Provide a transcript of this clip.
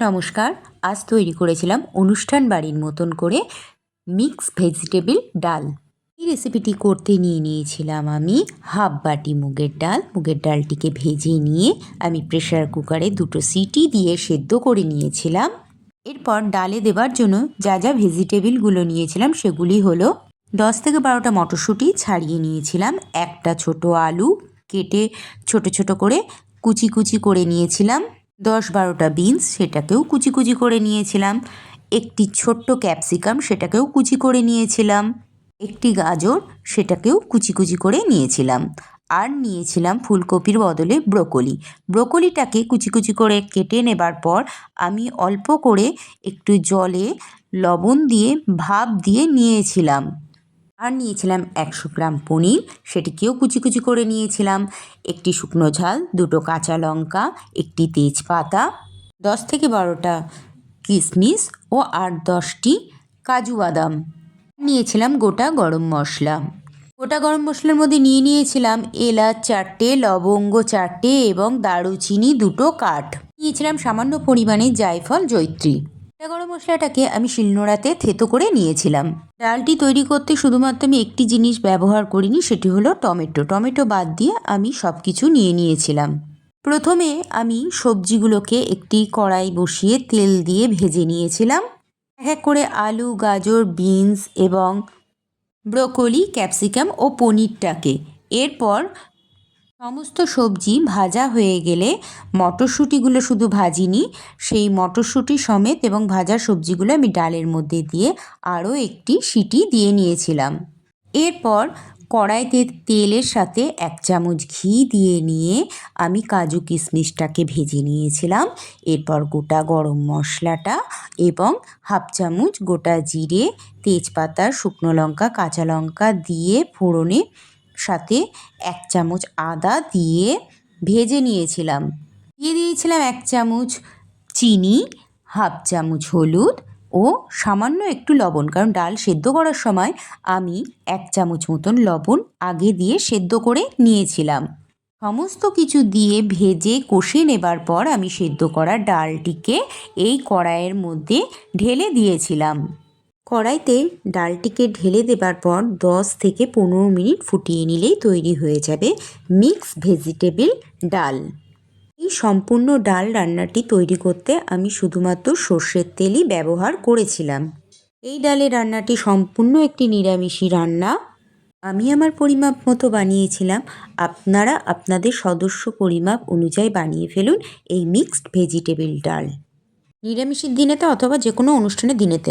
নমস্কার। আজ তৈরি করেছিলাম অনুষ্ঠান বাড়ির মতন করে মিক্স ভেজিটেবল ডাল। এই রেসিপিটি করতে নিয়েছিলাম আমি হাফ বাটি মুগের ডাল। মুগের ডালটিকে ভেজে নিয়ে আমি প্রেসার কুকারে 2টো সিটি দিয়ে সেদ্ধ করে নিয়েছিলাম। এরপর ডালে দেবার জন্য যা যা ভেজিটেবলগুলো নিয়েছিলাম সেগুলি হলো 10 থেকে 12টা মটরশুঁটি ছাড়িয়ে নিয়েছিলাম, একটা ছোট আলু কেটে ছোট ছোট করে কুচি কুচি করে নিয়েছিলাম, 10-12টা বিনস সেটাকেও কুচি কুচি করে নিয়েছিলাম, একটি ছোট্ট ক্যাপসিকাম সেটাকেও কুচি করে নিয়েছিলাম, একটি গাজর সেটাকেও কুচি কুচি করে নিয়েছিলাম, আর নিয়েছিলাম ফুলকপির বদলে ব্রোকলিটাকে কুচি কুচি করে কেটে নেবার পর আমি অল্প করে একটু জলে লবণ দিয়ে ভাপ দিয়ে নিয়েছিলাম। আর নিয়েছিলাম 100 গ্রাম পনির, সেটিকেও কুচি কুচি করে নিয়েছিলাম, একটি শুকনো ঝাল, 2টো কাঁচা লঙ্কা, একটি তেজপাতা, 10 থেকে 12টা কিশমিশ ও 8-10টি কাজু বাদাম। নিয়েছিলাম গোটা গরম মশলা। গোটা গরম মশলার মধ্যে নিয়েছিলাম এলাচ 4টে, লবঙ্গ 4টে এবং দারুচিনি 2টো কাঠ। নিয়েছিলাম সামান্য পরিমাণে জায়ফল, জয়িত্রী। গোটা গরম মশলাটাকে আমি শিলনোড়াতে থেতো করে নিয়েছিলাম। ডালটি তৈরি করতে শুধুমাত্র আমি একটি জিনিস ব্যবহার করিনি, সেটি হলো টমেটো বাদ দিয়ে আমি সব কিছু নিয়েছিলাম। প্রথমে আমি সবজিগুলোকে একটি কড়াই বসিয়ে তেল দিয়ে ভেজে নিয়েছিলাম, এক এক করে আলু, গাজর, বিনস এবং ব্রোকলি, ক্যাপসিকাম ও পনিরটাকে। এরপর সমস্ত সবজি ভাজা হয়ে গেলে মটরশুঁটিগুলো শুধু ভাজিনি, সেই মটরশুঁটি সমেত এবং ভাজা সবজিগুলো আমি ডালের মধ্যে দিয়ে আরও একটি সিটি দিয়ে নিয়েছিলাম। এরপর কড়াইতে তেলের সাথে 1 চামচ ঘি দিয়ে নিয়ে আমি কাজু কিশমিশটাকে ভেজে নিয়েছিলাম। এরপর গোটা গরম মশলাটা এবং হাফ চামচ গোটা জিরে, তেজপাতা, শুকনো লঙ্কা, কাঁচা লঙ্কা দিয়ে ফোড়নে সাথে 1 চামচ আদা দিয়ে ভেজে নিয়েছিলাম। দিয়ে দিয়েছিলাম 1 চামচ চিনি, হাফ চামচ হলুদ ও সামান্য একটু লবণ, কারণ ডাল সেদ্ধ করার সময় আমি 1 চামচ মতন লবণ আগে দিয়ে সেদ্ধ করে নিয়েছিলাম। সমস্ত কিছু দিয়ে ভেজে কষে নেবার পর আমি সেদ্ধ করা ডালটিকে এই কড়াইয়ের মধ্যে ঢেলে দিয়েছিলাম। কড়াইতে ডালটিকে ঢেলে দেবার পর 10 থেকে 15 মিনিট ফুটিয়ে নিলেই তৈরি হয়ে যাবে মিক্স ভেজিটেবল ডাল। এই সম্পূর্ণ ডাল রান্নাটি তৈরি করতে আমি শুধুমাত্র সর্ষের তেলই ব্যবহার করেছিলাম। এই ডালের রান্নাটি সম্পূর্ণ একটি নিরামিষি রান্না। আমি আমার পরিমাপ মতো বানিয়েছিলাম, আপনারা আপনাদের সদস্য পরিমাপ অনুযায়ী বানিয়ে ফেলুন এই মিক্সড ভেজিটেবল ডাল, নিরামিষের দিনেতে অথবা যে কোনো অনুষ্ঠানের দিনেতে।